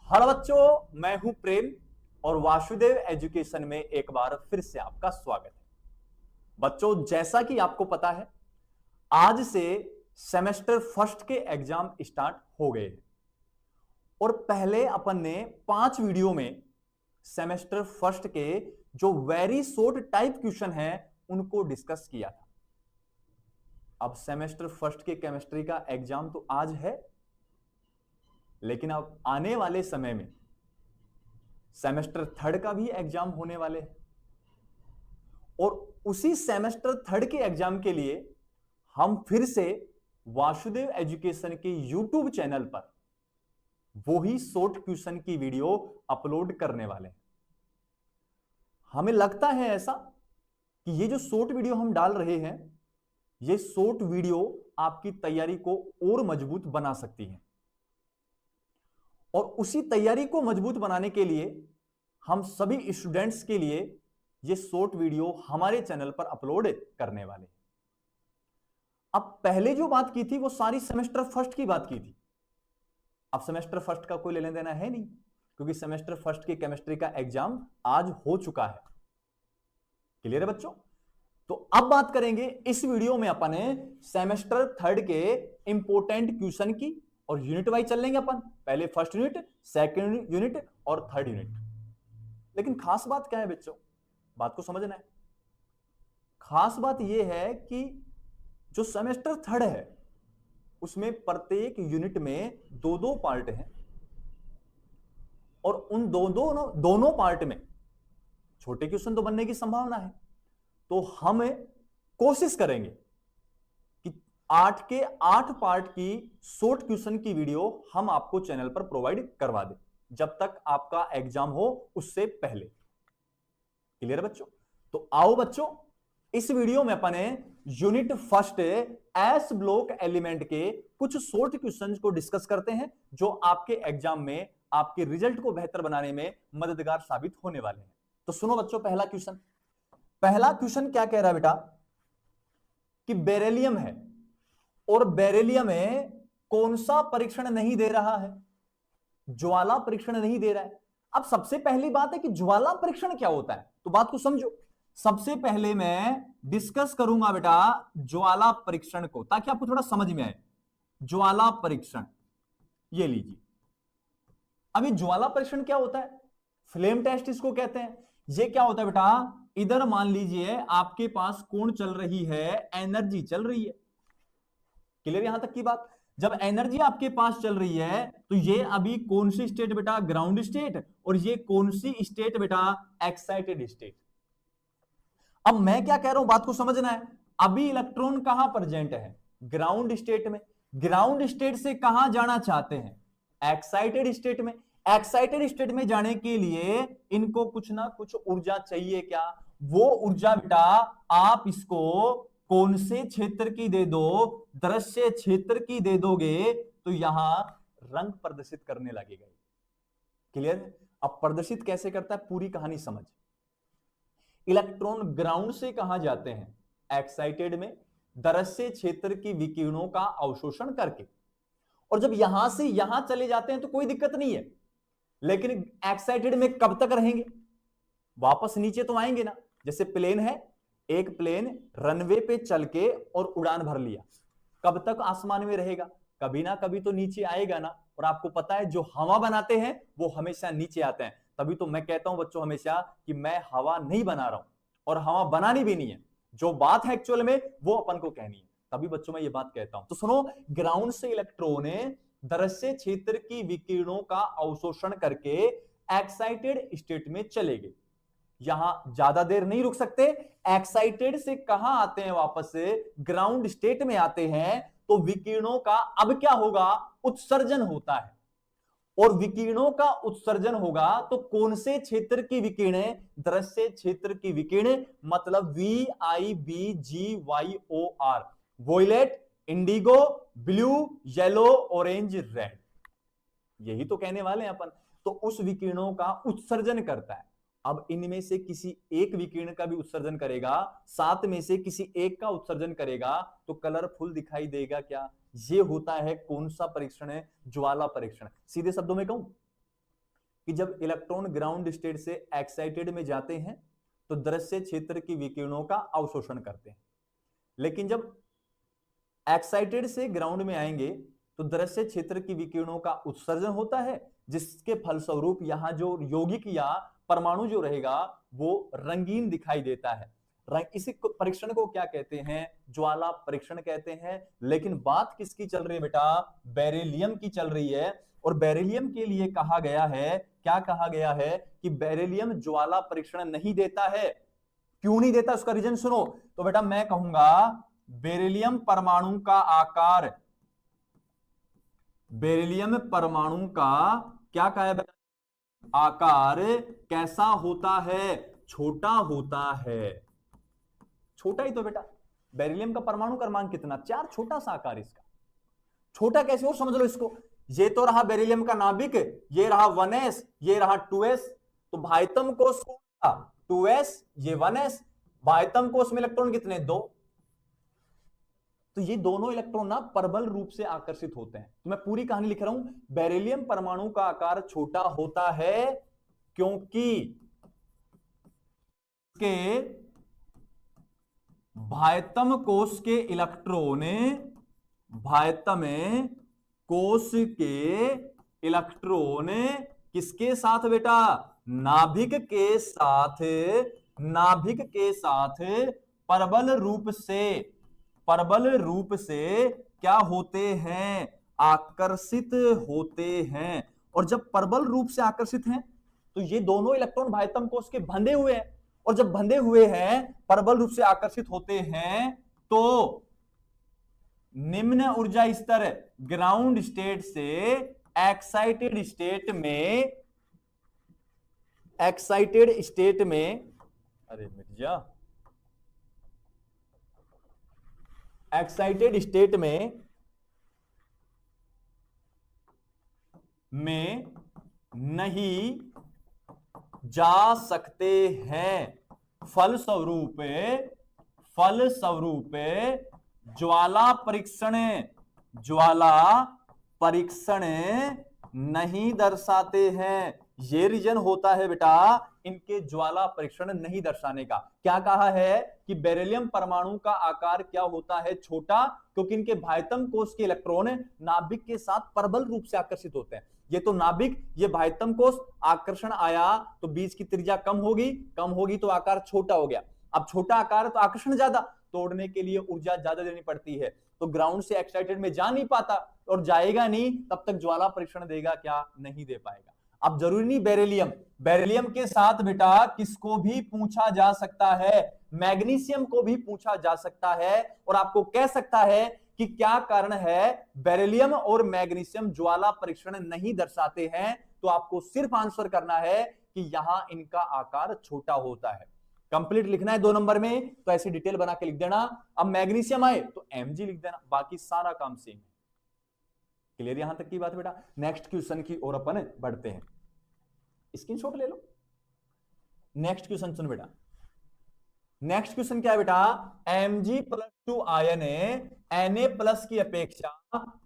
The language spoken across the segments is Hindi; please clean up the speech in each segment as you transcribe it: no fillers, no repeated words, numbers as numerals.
हेलो बच्चों, मैं हूं प्रेम और वासुदेव एजुकेशन में एक बार फिर से आपका स्वागत है। बच्चों, जैसा कि आपको पता है, आज से सेमेस्टर फर्स्ट के एग्जाम स्टार्ट हो गए हैं और पहले अपन ने 5 वीडियो में सेमेस्टर फर्स्ट के जो वेरी शॉर्ट टाइप क्वेश्चन है उनको डिस्कस किया था। अब सेमेस्टर फर्स्ट के केमिस्ट्री का एग्जाम तो आज है, लेकिन अब आने वाले समय में सेमेस्टर थर्ड का भी एग्जाम होने वाले हैं और उसी सेमेस्टर थर्ड के एग्जाम के लिए हम फिर से वासुदेव एजुकेशन के यूट्यूब चैनल पर वो ही शॉर्ट क्वेश्चन की वीडियो अपलोड करने वाले हैं। हमें लगता है ऐसा कि ये जो शॉर्ट वीडियो हम डाल रहे हैं, ये शॉर्ट वीडियो आपकी तैयारी को और मजबूत बना सकती है और उसी तैयारी को मजबूत बनाने के लिए हम सभी स्टूडेंट्स के लिए ये शॉर्ट वीडियो हमारे चैनल पर अपलोड करने वाले हैं। अब पहले जो बात की थी वो सारी सेमेस्टर फर्स्ट की बात की थी। अब सेमेस्टर फर्स्ट का कोई लेना देना है नहीं, क्योंकि सेमेस्टर फर्स्ट की केमिस्ट्री का एग्जाम आज हो चुका है। क्लियर है बच्चों? तो अब बात करेंगे इस वीडियो में अपन सेमेस्टर थर्ड के इंपोर्टेंट क्वेश्चन की और यूनिट वाइज चल लेंगे अपन। पहले फर्स्ट यूनिट, सेकंड यूनिट और थर्ड यूनिट। लेकिन खास बात क्या है बच्चों, बात को समझना है। खास बात यह है कि जो सेमेस्टर थर्ड है उसमें प्रत्येक यूनिट में दो पार्ट हैं और उन दोनों पार्ट में छोटे क्वेश्चन तो बनने की संभावना है। तो हम कोशिश करेंगे कि 8 के 8 पार्ट की शॉर्ट क्वेश्चन की वीडियो हम आपको चैनल पर प्रोवाइड करवा दें जब तक आपका एग्जाम हो उससे पहले। क्लियर बच्चों? तो आओ बच्चों, इस वीडियो में अपने unit first S block element के कुछ शॉर्ट क्वेश्चंस को डिस्कस करते हैं जो आपके एग्जाम में आपके रिजल्ट को बेहतर बनाने में मददगार साबित होने वाले हैं। तो सुनो बच्चों, पहला क्वेश्चन क्या कह रहा है बेटा कि बेरिलियम है और बेरिलियम में कौन सा परीक्षण नहीं दे रहा है? ज्वाला परीक्षण नहीं दे रहा है। अब सबसे पहली बात है कि ज्वाला परीक्षण क्या होता है, तो बात को समझो। सबसे पहले मैं डिस्कस करूंगा बेटा ज्वाला परीक्षण को, ताकि आपको थोड़ा समझ में आए। ज्वाला परीक्षण ये लीजिए। अभी ज्वाला परीक्षण क्या होता है? फ्लेम टेस्ट इसको कहते हैं। ये क्या होता है बेटा, इधर मान लीजिए आपके पास कौन चल रही है, एनर्जी चल रही है। क्लियर यहां तक की बात? जब एनर्जी आपके पास चल रही है तो ये अभी कौन सी स्टेट बेटा, ग्राउंड स्टेट, और ये कौन सी स्टेट बेटा, एक्साइटेड स्टेट। अब मैं क्या कह रहा हूं, बात को समझना है। अभी इलेक्ट्रॉन कहां प्रेजेंट है? ग्राउंड स्टेट में। ग्राउंड स्टेट से कहां जाना चाहते हैं? एक्साइटेड स्टेट में। एक्साइटेड स्टेट में जाने के लिए इनको कुछ ना कुछ ऊर्जा चाहिए। क्या वो ऊर्जा बेटा आप इसको कौन से क्षेत्र की दे दो, दृश्य क्षेत्र की दे दोगे तो यहां रंग प्रदर्शित करने लगेगा। क्लियर? अब प्रदर्शित कैसे करता है, पूरी कहानी समझ। इलेक्ट्रॉन ग्राउंड से कहां जाते हैं? एक्साइटेड में, दृश्य क्षेत्र की विकिरणों का अवशोषण करके। और जब यहां से यहां चले जाते हैं तो कोई दिक्कत नहीं है, लेकिन एक्साइटेड में कब तक रहेंगे? वापस नीचे तो आएंगे ना। जैसे प्लेन है, एक प्लेन रनवे पे चल के और उड़ान भर लिया, कब तक आसमान में रहेगा? कभी ना कभी तो नीचे आएगा ना। और आपको पता है जो हवा बनाते हैं वो हमेशा नीचे आते हैं। तभी तो मैं कहता हूं बच्चों हमेशा कि मैं हवा नहीं बना रहा हूं और हवा बनानी भी नहीं है। जो बात है एक्चुअल में वो अपन को कहनी है, तभी बच्चों मैं ये बात कहता हूं। तो सुनो, ग्राउंड से इलेक्ट्रॉन दृश्य क्षेत्र की विकिरणों का अवशोषण करके एक्साइटेड स्टेट में चले गए। यहां ज्यादा देर नहीं रुक सकते। एक्साइटेड से कहां आते हैं, वापस से ग्राउंड स्टेट में आते हैं। तो विकिरणों का अब क्या होगा, उत्सर्जन होता है। और विकिरणों का उत्सर्जन होगा तो कौन से क्षेत्र की विकिरणें? दृश्य क्षेत्र की विकिरण, मतलब VIBGYOR, violet, indigo, blue, yellow, orange, red. यही तो कहने वाले हैं अपन। तो उस विकिरणों का उत्सर्जन करता है। अब इनमें से किसी एक विकिरण का भी उत्सर्जन करेगा, 7 में से किसी एक का उत्सर्जन करेगा तो कलरफुल दिखाई देगा। क्या ये होता है कौन सा परीक्षण है? ज्वाला परीक्षण। सीधे शब्दों में कहूं, कि जब इलेक्ट्रॉन ग्राउंड स्टेट से एक्साइटेड में जाते हैं तो दृश्य क्षेत्र की विकिरणों का अवशोषण करते हैं, लेकिन जब एक्साइटेड से ग्राउंड में आएंगे तो दृश्य क्षेत्र की विकिरणों का उत्सर्जन होता है, जिसके फलस्वरूप यहां जो यौगिक या परमाणु जो रहेगा वो रंगीन दिखाई देता है। इसी परीक्षण को क्या कहते हैं? ज्वाला परीक्षण कहते हैं। लेकिन बात किसकी चल रही है बेटा? बेरिलियम की चल रही है। और बेरिलियम के लिए कहा गया है, क्या कहा गया है कि बेरिलियम ज्वाला परीक्षण नहीं देता है। क्यों नहीं देता? उसका रीजन सुनो। तो बेटा मैं कहूंगा बेरिलियम परमाणु का आकार, बेरिलियम परमाणु का क्या कहा है बेटा? आकार कैसा होता है? छोटा होता है। छोटा ही तो बेटा, बेरिलियम का परमाणु क्रमांक कितना? 4। छोटा सा आकार इसका। छोटा कैसे हो समझ लो इसको। ये तो रहा बेरिलियम का नाभिक, ये रहा 1s, ये रहा 2s। तो भाइतम कोष 2s, ये 1s। भाइतम कोष में इलेक्ट्रॉन कितने? 2। तो ये दोनों इलेक्ट्रॉन ना परबल रूप से आकर्षित होते हैं। तो मैं पूरी कहानी लिख रहा हूं। बेरिलियम परमाणु का आकार छोटा होता है क्योंकि के भाइतम कोष के इलेक्ट्रॉन, भाइतम कोष के इलेक्ट्रॉन किसके साथ बेटा? नाभिक के साथ, नाभिक के साथ परबल रूप से, परबल रूप से क्या होते हैं? आकर्षित होते हैं। और जब परबल रूप से आकर्षित हैं तो ये दोनों इलेक्ट्रॉन भाइतम कोष के बंधे हुए हैं, और जब बंधे हुए हैं, परबल रूप से आकर्षित होते हैं, तो निम्न ऊर्जा स्तर ग्राउंड स्टेट से एक्साइटेड स्टेट में, एक्साइटेड स्टेट में, अरे मिर्जा, एक्साइटेड स्टेट में नहीं जा सकते हैं। फलस्वरूप ज्वाला परीक्षण, ज्वाला परीक्षण नहीं दर्शाते हैं। ये रीजन होता है बेटा इनके ज्वाला परीक्षण नहीं दर्शाने का। क्या कहा है कि बेरिलियम परमाणु का आकार क्या होता है? छोटा, क्योंकि इनके भाइतम कोष के इलेक्ट्रॉन नाभिक के साथ परबल रूप से आकर्षित होते हैं। ये तो नाभिक, ये भाइतम कोष, आकर्षण आया तो बीच की त्रिज्या कम होगी, कम होगी तो आकार छोटा हो गया। अब छोटा आकार है तो आकर्षण ज्यादा, तोड़ने के लिए ऊर्जा ज्यादा देनी पड़ती है, तो ग्राउंड से एक्साइटेड में जा नहीं पाता, और जाएगा नहीं तब तक ज्वाला परीक्षण देगा क्या? नहीं दे पाएगा। अब जरूरी नहीं बेरिलियम, बेरिलियम के साथ बेटा किसको भी पूछा जा सकता है? मैग्नीशियम को भी पूछा जा सकता है, और आपको कह सकता है कि क्या कारण है बेरिलियम और मैग्नीशियम ज्वाला परीक्षण नहीं दर्शाते हैं। तो आपको सिर्फ आंसर करना है कि यहां इनका आकार छोटा होता है। कंप्लीट लिखना है 2 नंबर में, तो ऐसी डिटेल बना के लिख देना। अब मैग्नीशियम आए तो Mg लिख देना, बाकी सारा काम सेम है। क्लियर यहां तक की बात बेटा? नेक्स्ट क्वेश्चन की ओर अपन बढ़ते हैं। स्क्रीनशॉट ले लो। नेक्स्ट क्वेश्चन सुन बेटा। नेक्स्ट क्वेश्चन क्या है बेटा? Mg+2 आयन Na+ की अपेक्षा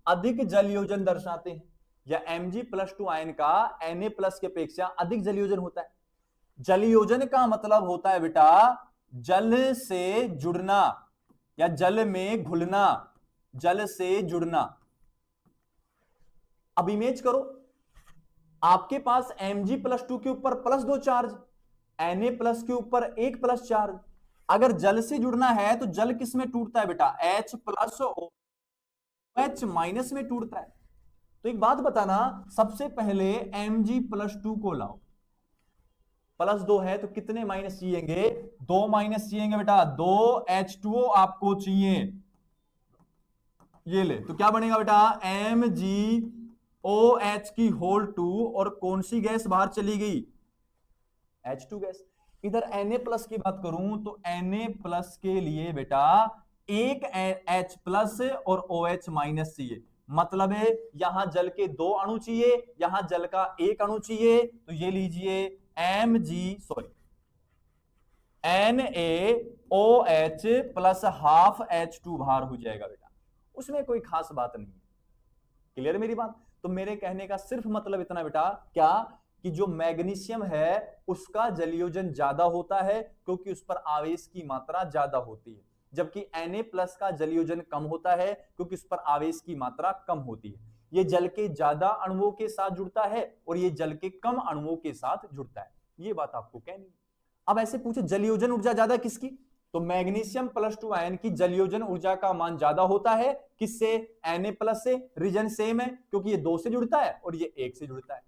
अधिक जल योजन दर्शाते हैं, या Mg+2 आयन का Na+ की अपेक्षा अधिक जल योजन होता है। जल योजन का मतलब होता है बेटा जल से जुड़ना या जल में घुलना, जल से जुड़ना। अब इमेज करो, आपके पास Mg+2 के ऊपर +2 चार्ज, Na+ के ऊपर 1+ चार्ज। अगर जल से जुड़ना है तो जल किस में टूटता है बेटा? H+ OH- में टूटता है। तो एक बात बताना, सबसे पहले Mg+2 को लाओ, +2 है तो कितने माइनस चाहिएंगे? 2 माइनस चाहिएंगे बेटा, 2 H2O आपको चाहिए। ये ले, तो क्या बनेगा बेटा? MgOH की होल 2, और कौन सी गैस बाहर चली गई? H2 gas. इधर Na+ की बात करूं तो Na+ के लिए बेटा एक H+ और OH- चाहिए। मतलब है यहां जल के 2 अणु चाहिए, यहां जल का 1 अणु चाहिए। तो ये लीजिए NaOH + ½ H2 बाहर हो जाएगा बेटा, उसमें कोई खास बात नहीं है। क्लियर मेरी बात? तो मेरे कहने का सिर्फ मतलब इतना बेटा क्या कि जो मैग्नीशियम है उसका जलयोजन ज्यादा होता है क्योंकि उस पर आवेश की मात्रा ज्यादा होती है, जबकि Na+ का जलयोजन कम होता है क्योंकि उस पर आवेश की मात्रा कम होती है। ये जल के ज्यादा अणुओं के साथ जुड़ता है और ये जल के कम अणुओं के साथ जुड़ता है। ये बात आपको कहनी है। अब ऐसे पूछे जलयोजन ऊर्जा ज्यादा किसकी, तो मैग्नीशियम+2 आयन की जलयोजन ऊर्जा का मान ज्यादा होता है किससे, Na+ से। रीजन सेम है क्योंकि ये 2 से जुड़ता है और ये 1 से जुड़ता है।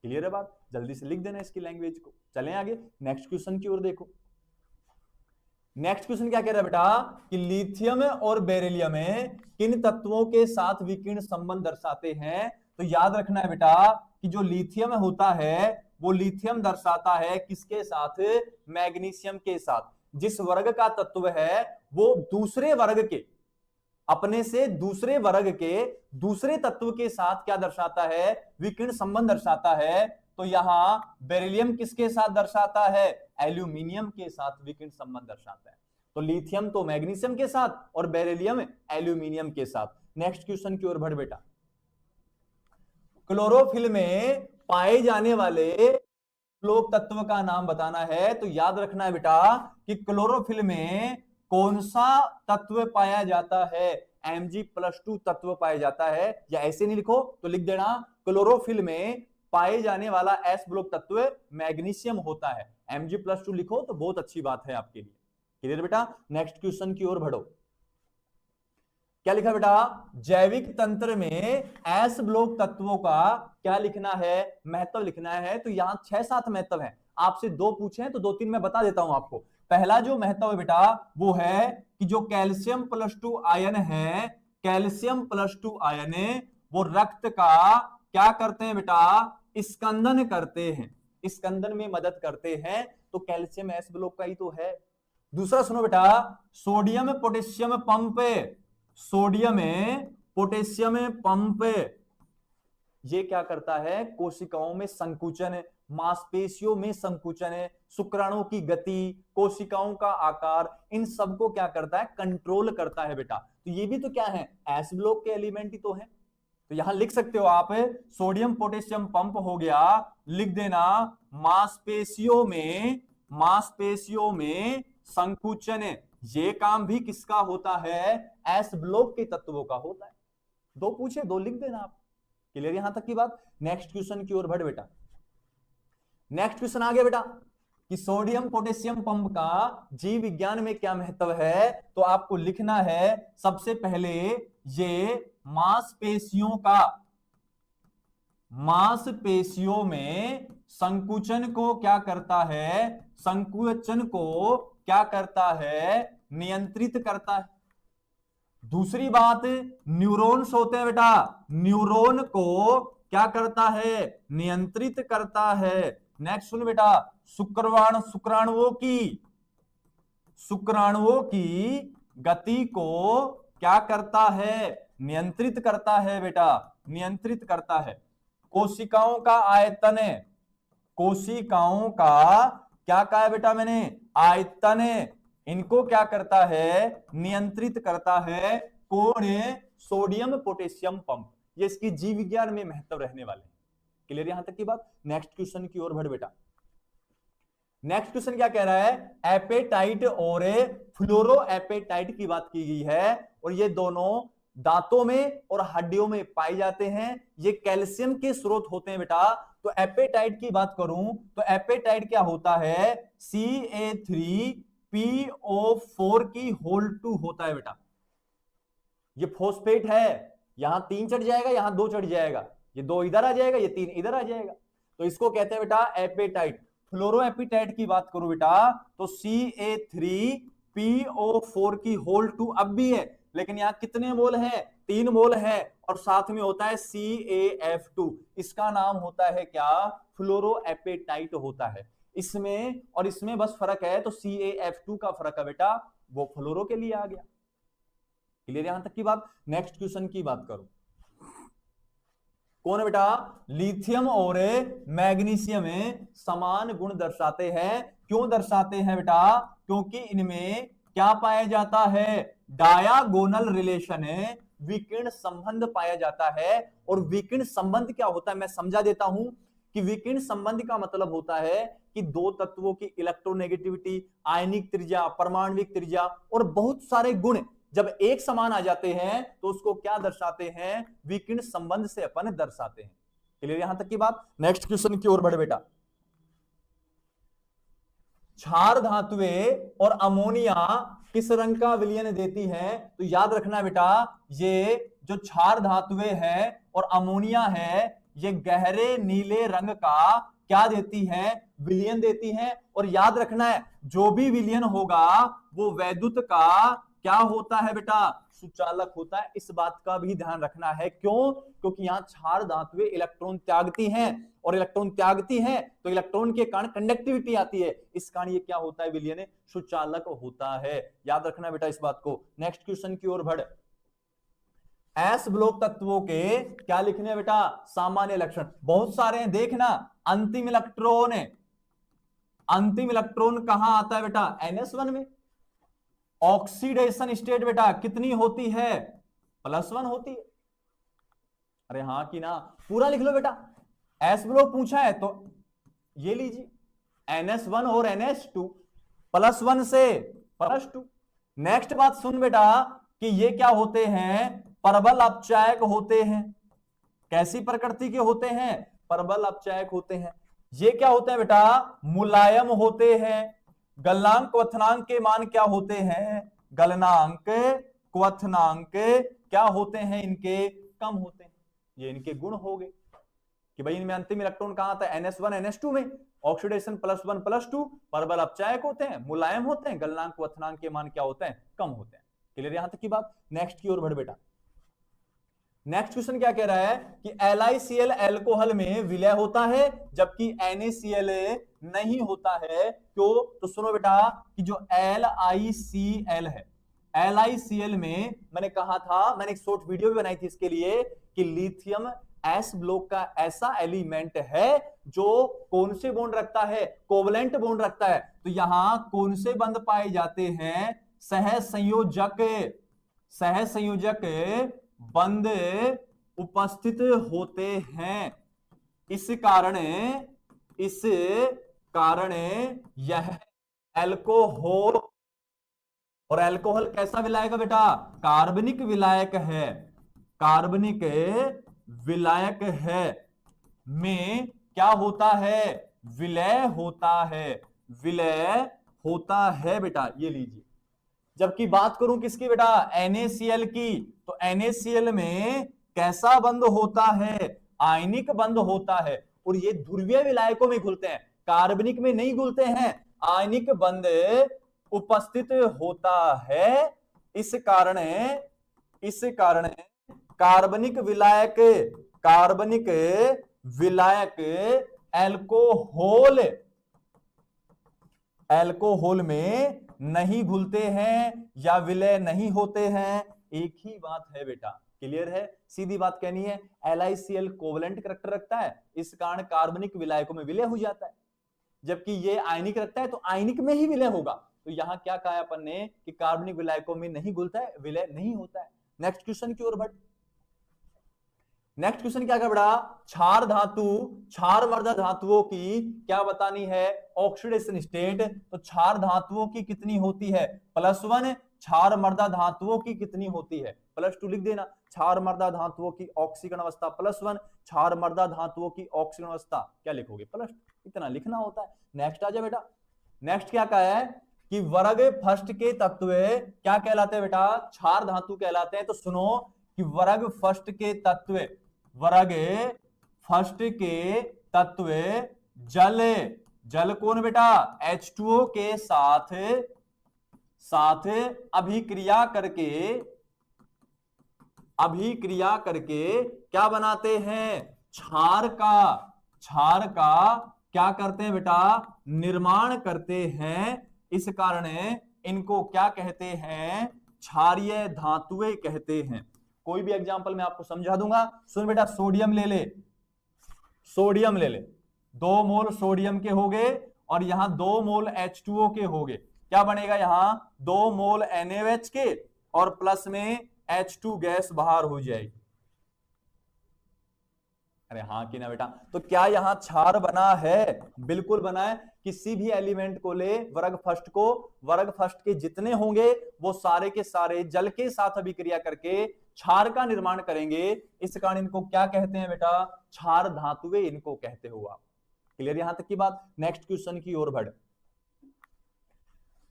क्लियर है बात, जल्दी से लिख देना इसकी लैंग्वेज को। चलें आगे नेक्स्ट क्वेश्चन की ओर देखो। नेक्स्ट क्वेश्चन क्या कह रहा है बेटा कि लिथियम और बेरिलियम किन तत्वों के साथ विकिरण संबंध दर्शाते हैं। तो याद रखना है बेटा कि जो लिथियम होता है वो लिथियम दर्शाता है किसके साथ, मैग्नीशियम के साथ। जिस वर्ग का तत्व है वो दूसरे वर्ग के, अपने से दूसरे वर्ग के दूसरे तत्व के साथ क्या दर्शाता है, विकिरण संबंध दर्शाता है। तो यहां बेरिलियम किसके साथ दर्शाता है, एल्यूमिनियम के साथ विकिरण संबंध दर्शाता है। तो लिथियम तो मैग्नीशियम के साथ और बेरिलियम एल्यूमिनियम के साथ। नेक्स्ट क्वेश्चन की ओर बढ़ बेटा। क्लोरोफिल में पाए जाने वाले लोक तत्व का नाम बताना है। तो याद रखना है बेटा कि क्लोरोफिल में कौन सा तत्व पाया जाता है, Mg+2 तत्व पाया जाता है। या ऐसे नहीं लिखो तो लिख देना क्लोरोफिल में पाए जाने वाला S ब्लॉक तत्व मैग्नीशियम होता है। Mg+2 लिखो तो बहुत अच्छी बात है आपके लिए। क्लियर बेटा, नेक्स्ट क्वेश्चन की ओर बढ़ो। क्या लिखा बेटा, जैविक तंत्र में S ब्लॉक तत्वों का क्या लिखना है, महत्व लिखना है। तो यहां 6-7 महत्व है, आपसे 2 पूछे तो 2-3 मैं बता देता हूं आपको। पहला जो महत्व है बेटा वो है कि जो कैल्शियम+2 आयन है, कैल्शियम+2 आयन वो रक्त का क्या करते हैं बेटा, स्कंदन करते हैं, स्कंदन में मदद करते हैं। तो कैल्शियम S ब्लॉक का ही तो है। दूसरा सुनो बेटा, sodium potassium pump, sodium potassium pump ये क्या करता है, कोशिकाओं में संकुचन, मांसपेशियों में संकुचन, शुक्राणुओं की गति, कोशिकाओं का आकार, इन सबको क्या करता है, कंट्रोल करता है बेटा। तो ये भी तो क्या है, एस ब्लॉक के एलिमेंट ही तो है। तो यहां लिख सकते हो आप, सोडियम पोटेशियम पंप हो गया, लिख देना मांसपेशियों में संकुचन, ये काम भी किसका होता है, एस ब्लॉक के तत्वों का होता है। 2 पूछे 2 लिख देना आप। क्लियर यहां तक की बात। नेक्स्ट क्वेश्चन की ओर बढ़ बेटा। नेक्स्ट क्वेश्चन आ गया बेटा कि सोडियम पोटेशियम पंप का जीव विज्ञान में क्या महत्व है। तो आपको लिखना है सबसे पहले ये मांसपेशियों में संकुचन को क्या करता है, संकुचन को क्या करता है, नियंत्रित करता है। दूसरी बात, न्यूरॉन्स होते हैं बेटा, न्यूरॉन को क्या करता है, नियंत्रित करता है। नेक्स्ट सुन बेटा, शुक्राणुओं की गति को क्या करता है, नियंत्रित करता है बेटा, नियंत्रित करता है। कोशिकाओं का आयतन, कोशिकाओं का क्या कहा है बेटा मैंने, आयतन, इनको क्या करता है, नियंत्रित करता है। कौन है, सोडियम पोटेशियम पंप। ये इसकी जीव विज्ञान में महत्व रहने वाले हैं। क्लियर यहां तक की बात। नेक्स्ट क्वेश्चन की ओर बढ़ बेटा। नेक्स्ट क्वेश्चन क्या कह रहा है, एपेटाइट और फ्लोरो एपेटाइट की बात की गई है और ये दोनों दांतों में और हड्डियों में पाए जाते हैं। ये कैल्शियम के स्रोत होते हैं बेटा। तो एपेटाइट की बात करूं तो एपेटाइट क्या होता है, CA3PO4 की होल 2 होता है बेटा। ये फॉस्फेट है, यहां 3 चढ़ जाएगा, यहां 2 चढ़ जाएगा, ये 2 इधर आ जाएगा, ये 3 इधर आ जाएगा। तो इसको कहते हैं बेटा एपेटाइट। फ्लोरो एपेटाइट की बात करूं बेटा तो CA3PO4 की होल 2 अब भी है, लेकिन यहां कितने मोल हैं, 3 मोल है और साथ में होता है CaF2। इसका नाम होता है क्या, फ्लोरो एपेटाइट होता है। इसमें और इसमें बस फर्क है, तो CaF2 का फर्क है बेटा, वो फ्लोरो के लिए आ गया। क्लियर यहां तक की बात। नेक्स्ट क्वेश्चन की बात करो, कौन है बेटा, लिथियम और मैग्नीशियम समान गुण दर्शाते हैं। क्यों दर्शाते हैं बेटा, क्योंकि इनमें क्या पाया जाता है, डायागोनल रिलेशन, विकिरण संबंध पाया जाता है। और विकिरण संबंध क्या होता है मैं समझा देता हूं कि विकिरण संबंध का मतलब होता है कि दो तत्वों की इलेक्ट्रोनेगेटिविटी, आयनिक त्रिज्या, परमाणविक त्रिज्या और बहुत सारे गुण जब एक समान आ जाते हैं तो उसको क्या दर्शाते हैं, विकिरण संबंध से अपन दर्शाते हैं। क्लियर यहां तक की बात। नेक्स्ट क्वेश्चन की ओर बढ़े बेटा। क्षार धातुएं और अमोनिया किस रंग का विलयन देती हैं? तो याद रखना बेटा, ये जो क्षार धातुएं हैं और अमोनिया है, ये गहरे नीले रंग का क्या देती है, विलयन देती है। और याद रखना है, जो भी विलयन होगा वो वैद्युत का क्या होता है बेटा, सुचालक होता है। इस बात का भी ध्यान रखना है। क्यों? क्योंकि यहां क्षार धातुएं इलेक्ट्रॉन त्यागती हैं, और इलेक्ट्रॉन त्यागती हैं तो इलेक्ट्रॉन के कारण कंडक्टिविटी आती है, इस कारण ये क्या होता है, विलयन सुचालक होता है। याद रखना बेटा इस बात को। नेक्स्ट क्वेश्चन की ओर बढ़। एस ब्लॉक तत्वों के क्या लिखने हैं बेटा, सामान्य लक्षण। बहुत सारे हैं, देखना। अंतिम इलेक्ट्रॉन है, अंतिम इलेक्ट्रॉन कहां आता है बेटा, NS1 में। ऑक्सीडेशन स्टेट बेटा कितनी होती है, +1 होती है। अरे हाँ कि ना, पूरा लिख लो बेटा। एस ब्लॉक पूछा है तो ये लीजिए, NS1 और NH2, +1 से +2। नेक्स्ट बात सुन बेटा कि ये क्या होते हैं, परबल अपचायक होते हैं। कैसी प्रकृति के होते हैं, परबल अपचायक होते हैं। ये क्या होते हैं बेटा, मुलायम होते हैं। गलनांक क्वथनांक के मान क्या होते हैं, गलनांक क्वथनांक क्या होते हैं, इनके कम होते हैं। ये इनके गुण हो गए कि भाई इनमें अंतिम इलेक्ट्रॉन कहां आता है, NS1 NH2 में। ऑक्सीडेशन +1 +2, परबल अपचायक होते हैं, मुलायम होते हैं, गलनांक क्वथनांक के मान क्या होते हैं, कम होते हैं। क्लियर यहां तक की बात। नेक्स्ट की ओर बढ़ बेटा। नेक्स्ट क्वेश्चन क्या कह रहा है कि LiCl एल्कोहल में विलय होता है जबकि NaCl नहीं होता है। क्यों? तो सुनो बेटा कि जो LiCl है, LiCl में मैंने कहा था, मैंने एक शॉर्ट वीडियो भी बनाई थी इसके लिए, कि लिथियम एस ब्लॉक का ऐसा एलिमेंट है जो कौन से बॉन्ड रखता है, कोवलेंट बॉन्ड रखता है। तो यहां कौन से बंध पाए जाते हैं, सहसंयोजक, सहसंयोजक बंध उपस्थित होते हैं। इस कारण यह अल्कोहल, और अल्कोहल कैसा विलायक है बेटा, कार्बनिक विलायक है, कार्बनिक विलायक है, में क्या होता है, विलय होता है, विलय होता है बेटा। ये लीजिए। जबकि बात करूं किसकी बेटा, NaCl की, तो NaCl में कैसा बंध होता है, आयनिक बंध होता है। और ये ध्रुवीय विलायकों में घुलते हैं, कार्बनिक में नहीं घुलते हैं, आयनिक बंध उपस्थित होता है। इस कारण कार्बनिक विलायक, कार्बनिक विलायक एल्कोहल में नहीं घुलते हैं या विलय नहीं होते हैं। एक ही बात है बेटा। क्लियर है, सीधी बात कहनी है। LiCl कोवलेंट करैक्टर रखता है, इस कारण कार्बनिक विलायकों में विलय हो जाता है, जबकि ये आयनिक रखता है तो आयनिक में ही विलय होगा। तो यहां क्या कहा अपन ने कि कार्बनिक विलायकों में नहीं घुलता है, विलय नहीं होता है। नेक्स्ट क्वेश्चन की ओर बढ़। नेक्स्ट क्वेश्चन क्या बड़ा, क्षार धातु, क्षार मर्दा धातुओं की क्या बतानी है, ऑक्सीडेशन स्टेट। तो क्षार धातुओं की कितनी होती है, +1। क्षार मर्दा धातुओं की कितनी होती है, +2 लिख देना। क्षार मर्दा धातुओं की ऑक्सीकरण अवस्था +1, क्षार मर्दा धातुओं की ऑक्सीकरण अवस्था क्या लिखोगे, +2। इतना लिखना होता है। नेक्स्ट आ जाए बेटा। नेक्स्ट क्या कहा है कि वर्ग फर्स्ट के तत्व क्या कहलाते हैं बेटा, क्षार धातु कहलाते हैं। तो सुनो कि वर्ग फर्स्ट के तत्व, वर्ग फर्स्ट के तत्व जल, जल कौन बेटा, H2O के साथ अभिक्रिया करके क्या बनाते हैं, क्षार का क्या करते हैं बेटा, निर्माण करते हैं। इस कारण इनको क्या कहते हैं, क्षारीय धातुएं कहते हैं। कोई भी एग्जांपल मैं आपको समझा दूंगा। सुन बेटा, सोडियम ले ले, सोडियम ले ले, 2 मोल सोडियम के हो गए और यहां 2 मोल H2O के हो गए। क्या बनेगा, यहां 2 मोल NaOH के और प्लस में H2 गैस बाहर हो जाएगी। अरे हाँ कि ना बेटा। तो क्या यहां क्षार बना है? बिल्कुल बना है। किसी भी एलिमेंट को ले, वर्ग फर्स्ट को, वर्ग फर्स्ट के जितने होंगे वो सारे के सारे जल के साथ अभिक्रिया करके क्षार का निर्माण करेंगे। इस कारण इनको क्या कहते हैं बेटा? क्षार धातुएं इनको कहते हो आप। क्लियर यहां तक की बात? नेक्स्ट क्वेश्चन की ओर बढ़।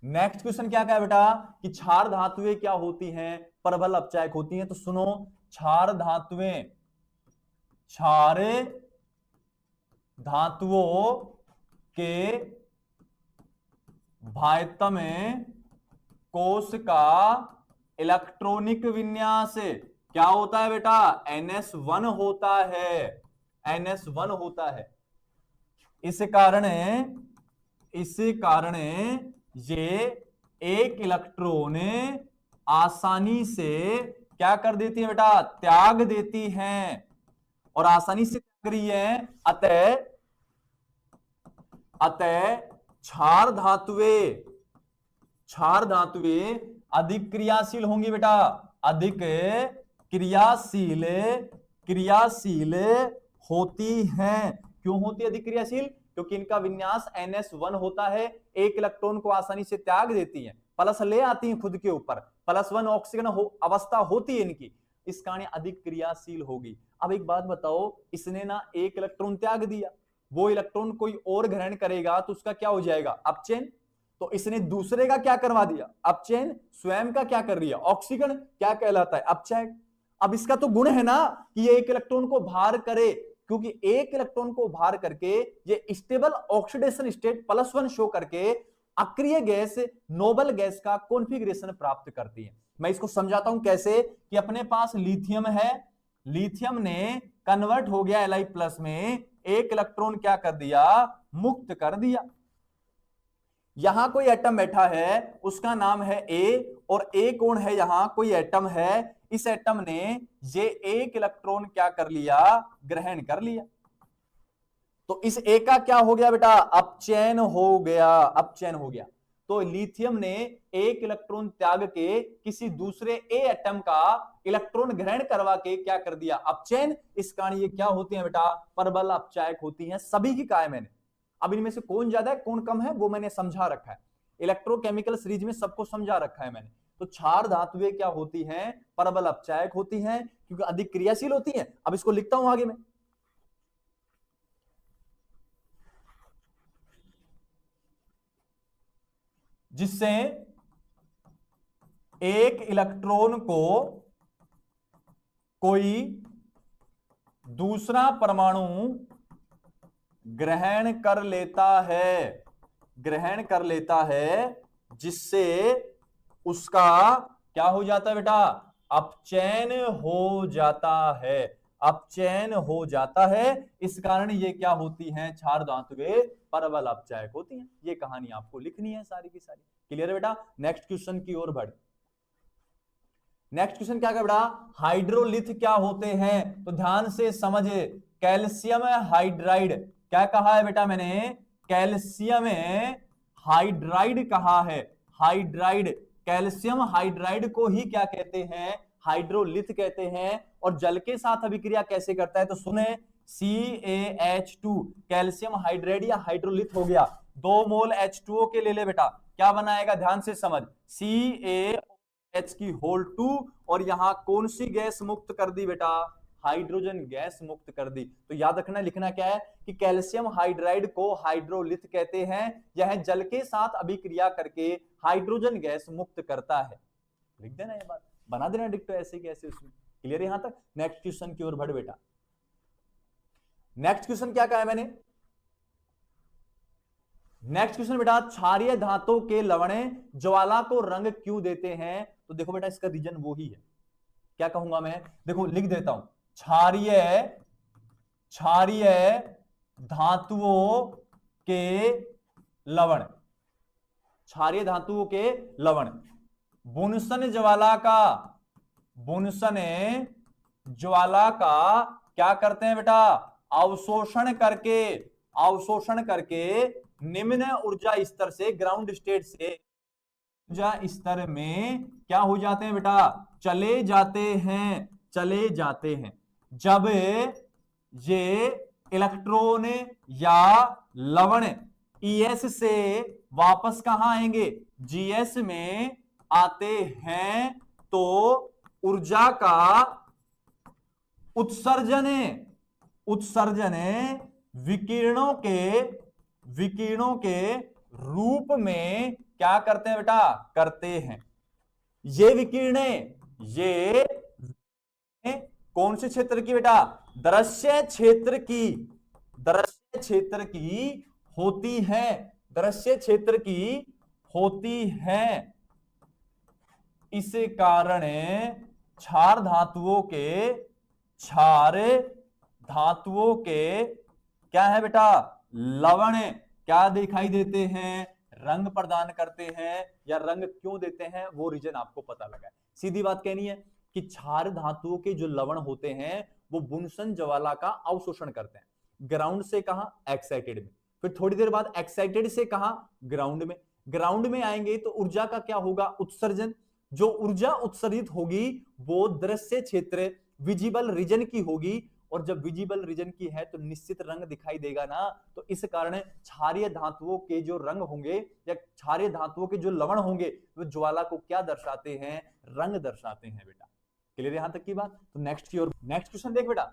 नेक्स्ट क्वेश्चन क्या कहा बेटा कि क्षार धातुएं क्या होती हैं? परबल अपचायक होती हैं। तो सुनो, क्षार धातुएं, क्षार धातुओं के भायतम कोश का इलेक्ट्रॉनिक विन्यास क्या होता है बेटा? NS1 होता है, NS1 होता है। इस कारण ये एक इलेक्ट्रॉन आसानी से क्या कर देती है बेटा? त्याग देती हैं, और आसानी से त्याग रही है। अतः क्षार धातुएं अधिक क्रियाशील होंगी बेटा, अधिक क्रियाशील होती हैं। क्यों होती है अधिक क्रियाशील? क्योंकि इनका विन्यास NS1 होता है, एक इलेक्ट्रॉन को आसानी से त्याग देती हैं, प्लस ले आती हैं खुद के ऊपर, +1 ऑक्सीजन अवस्था होती है इनकी, इस कारण अधिक क्रियाशील होगी। अब एक बात बताओ, इसने ना एक इलेक्ट्रॉन त्याग दिया, वो इलेक्ट्रॉन कोई और ग्रहण करेगा तो उसका क्या हो जाएगा? अपचयन। तो इसने दूसरे का क्या करवा दिया? अपचयन। स्वयं का क्या कर रही है? ऑक्सीजन। क्या कहलाता है? अपचायक। अब इसका तो गुण है ना कि ये एक इलेक्ट्रॉन को बाहर करे, क्योंकि एक इलेक्ट्रॉन को बाहर करके ये स्टेबल ऑक्सीडेशन स्टेट +1 शो करके अक्रिय गैस, नोबल गैस का कॉन्फ़िगरेशन प्राप्त करती है। मैं इसको समझाता हूं कैसे, कि अपने पास लिथियम है, लिथियम ने कन्वर्ट हो गया Li+ में, एक इलेक्ट्रॉन क्या कर दिया? मुक्त कर दिया। यहां कोई एटम बैठा है, उसका नाम है A, और A कौन है? यहां कोई एटम है, इस एटम ने ये एक इलेक्ट्रॉन क्या कर लिया? ग्रहण कर लिया। तो इस A का क्या हो गया बेटा? अपचयन हो गया, अपचयन हो गया। तो लिथियम ने एक इलेक्ट्रॉन त्याग के किसी दूसरे A एटम का इलेक्ट्रॉन ग्रहण करवा के क्या कर दिया? अपचयन। इस कारण ये क्या होती है बेटा? परबल अपचायक होती हैं। सभी की कहा है मैंने। अब इनमें से कौन ज्यादा है कौन कम है वो मैंने समझा रखा है, इलेक्ट्रोकेमिकल सीरीज में सबको समझा रखा है मैंने। तो क्षार धातुएं क्या होती हैं? परबल अपचायक होती हैं, क्योंकि अधिक क्रियाशील होती हैं। अब इसको लिखता हूं आगे में, जिससे एक इलेक्ट्रॉन को कोई दूसरा परमाणु ग्रहण कर लेता है, जिससे उसका क्या हो जाता है बेटा? अपचयन हो जाता है, अपचयन हो जाता है। इस कारण ये क्या होती हैं? क्षार धातुएं परबल अपचायक होती हैं। ये कहानी आपको लिखनी है सारी की सारी। क्लियर है बेटा? नेक्स्ट क्वेश्चन की ओर बढ़। नेक्स्ट क्वेश्चन क्या है बेटा? हाइड्रोलिथ क्या होते हैं? तो ध्यान से समझे, कैल्शियम हाइड्राइड। क्या कहा है बेटा मैंने? कैल्शियम हाइड्राइड कहा है, हाइड्राइड। कैल्शियम हाइड्राइड को ही क्या कहते हैं? हाइड्रोलिथ कहते हैं। और जल के साथ अभिक्रिया कैसे करता है? तो सुने, CaH2 कैल्शियम हाइड्राइड या हाइड्रोलिथ हो गया। 2 मोल H2O के ले ले बेटा, क्या बनाएगा? ध्यान से समझ, CaH2, और यहां कौन सी गैस मुक्त कर दी बेटा? हाइड्रोजन गैस मुक्त कर दी। तो याद रखना, लिखना क्या है कि कैल्शियम हाइड्राइड को हाइड्रोलिथ कहते हैं। यह जल के साथ अभिक्रिया करके हाइड्रोजन गैस मुक्त करता है। लिख देना ये बात, बना देना डिक्टो ऐसे कैसे उसमें। क्लियर यहां तक? नेक्स्ट क्वेश्चन की ओर बढ़ बेटा। नेक्स्ट क्वेश्चन क्या कहा है मैंने? नेक्स्ट क्वेश्चन बेटा, क्षारीय धातु के लवण ज्वाला को रंग क्यों देते हैं? तो देखो बेटा, इसका रीजन वो ही है। क्या कहूंगा मैं? देखो लिख देता हूं, क्षारीय धातुओं के लवण, क्षारीय धातुओं के लवण बुनसन ज्वाला का क्या करते हैं बेटा? अवशोषण करके निम्न ऊर्जा स्तर से, ग्राउंड स्टेट से ऊर्जा स्तर में क्या हो जाते हैं बेटा? चले जाते हैं। ये इलेक्ट्रॉन या लवण ES से वापस कहां आएंगे, GS में आते हैं, तो ऊर्जा का उत्सर्जन उत्सर्जन विकिरणों के रूप में क्या करते हैं बेटा, करते हैं। ये विकिरणें ये कौन से क्षेत्र की बेटा, दृश्य क्षेत्र की होती है, दृश्य क्षेत्र की होती है। इस कारण क्षार धातुओं के क्या है बेटा, लवण क्या दिखाई देते हैं, रंग प्रदान करते हैं, या रंग क्यों देते हैं वो रीजन आपको पता लगा है। सीधी बात कहनी है कि क्षार धातुओं के जो लवण होते हैं वो बुनसन ज्वाला का अवशोषण करते हैं। ग्राउंड से कहां, एक्साइटेड में, फिर थोड़ी देर बाद एक्साइटेड से कहां, ग्राउंड में आएंगे तो ऊर्जा का क्या होगा, उत्सर्जन। जो ऊर्जा उत्सर्जित होगी वो दृश्य क्षेत्र विजिबल रीजन की होगी, और जब विजिबल रीजन की है तो निश्चित रंग दिखाई देगा ना। तो इस कारण क्षारीय धातुओं के जो रंग होंगे या क्षारीय धातुओं के जो लवण होंगे वो ज्वाला को क्या दर्शाते हैं, रंग दर्शाते हैं बेटा। क्लियर यहां तक की बात। तो नेक्स्ट क्वेश्चन देख बेटा,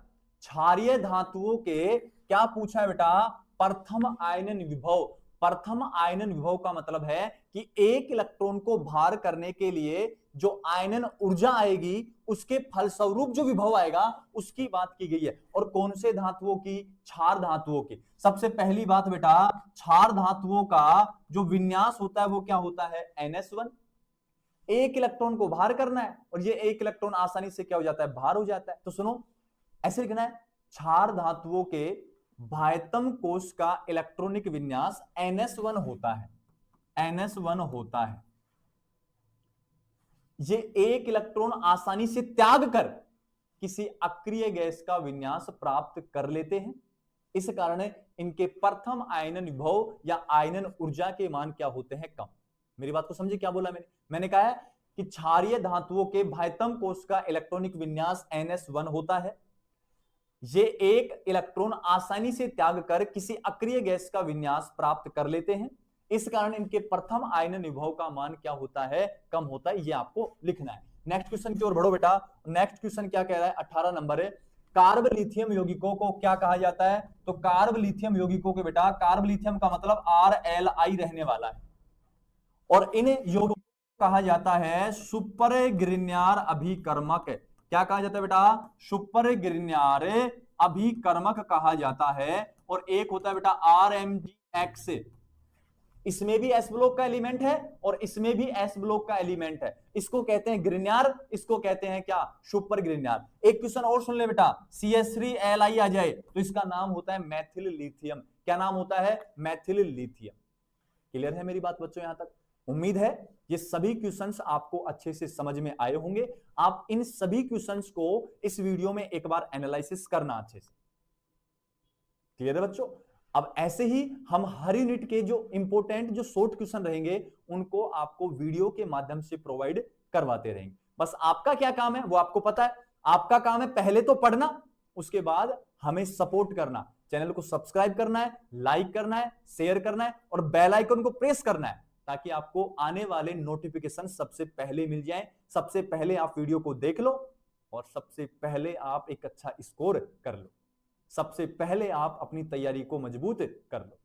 क्षारीय धातुओं के क्या पूछा है बेटा, प्रथम आयनन विभव। प्रथम आयनन विभव का मतलब है कि एक इलेक्ट्रॉन को भार करने के लिए जो आयनन ऊर्जा आएगी उसके फलस्वरूप जो विभव आएगा उसकी बात की गई है। और कौन से धातुओं की, क्षार धातुओं की। सबसे पहली बात बेटा, क्षार धातुओं का जो विन्यास होता है वो क्या होता है, NS1। एक इलेक्ट्रॉन को भार करना है और ये एक इलेक्ट्रॉन आसानी से क्या हो जाता है, भार हो जाता है। तो सुनो, ऐसे लिखना है, क्षार धातुओं के बाह्यतम कोश का इलेक्ट्रॉनिक विन्यास NS1 होता है, NS1 होता है। ये एक इलेक्ट्रॉन आसानी से त्याग कर किसी अक्रिय गैस का विन्यास प्राप्त कर लेते हैं। इस कारण इनके प्रथम आयनन विभव या आयनन ऊर्जा के मान क्या होते हैं, कम। मेरी बात को समझे, क्या बोला मैंने कहा है कि क्षारीय धातुओं के बाह्यतम कोश का इलेक्ट्रॉनिक विन्यास NS1 होता है। ये एक इलेक्ट्रॉन आसानी से त्याग कर किसी अक्रिय गैस का विन्यास प्राप्त कर लेते हैं। इस कारण इनके प्रथम आयनन विभव का मान क्या होता है, कम होता है। ये आपको लिखना है। नेक्स्ट क्वेश्चन की ओर बढ़ो बेटा। नेक्स्ट क्वेश्चन क्या कह रहा है, 18 नंबर है। कार्ब लिथियम यौगिकों को क्या कहा जाता है, तो कार्ब लिथियम यौगिकों के बेटा, कार्ब लिथियम का मतलब RLI रहने वाला है, और इन यौगिकों को कहा जाता है सुपर ग्रिन्यार अभिकर्मक। क्या कहा जाता है बेटा, सुपर ग्रिन्यार अभिकर्मक कहा जाता है। और एक होता है बेटा RMgX, इसमें भी S ब्लॉक का एलिमेंट है और इसमें भी S ब्लॉक का एलिमेंट है। इसको कहते हैं ग्रिन्यार, इसको कहते हैं क्या, सुपर ग्रिन्यार। एक क्वेश्चन और सुन ले बेटा, CH3Li आ जाए तो इसका नाम होता है मैथिल लिथियम। क्या नाम होता है, मैथिल लिथियम। क्लियर है मेरी बात बच्चों यहां तक। उम्मीद है ये सभी क्वेश्चंस आपको अच्छे से समझ में आए होंगे। आप इन सभी क्वेश्चंस को इस वीडियो में एक बार एनालिसिस करना अच्छे से। क्लियर है बच्चों। अब ऐसे ही हम हर यूनिट के जो इंपोर्टेंट जो शॉर्ट क्वेश्चन रहेंगे उनको आपको वीडियो के माध्यम से प्रोवाइड करवाते रहेंगे। बस आपका क्या काम है वो आपको पता है। आपका काम है पहले तो पढ़ना, उसके बाद हमें सपोर्ट करना, चैनल को सब्सक्राइब करना है, लाइक करना है, शेयर करना है और बेल आइकन को प्रेस करना है, ताकि आपको आने वाले नोटिफिकेशन सबसे पहले मिल जाए। सबसे पहले आप वीडियो को देख लो और सबसे पहले आप एक अच्छा स्कोर कर लो। सबसे पहले आप अपनी तैयारी को मजबूत कर लो।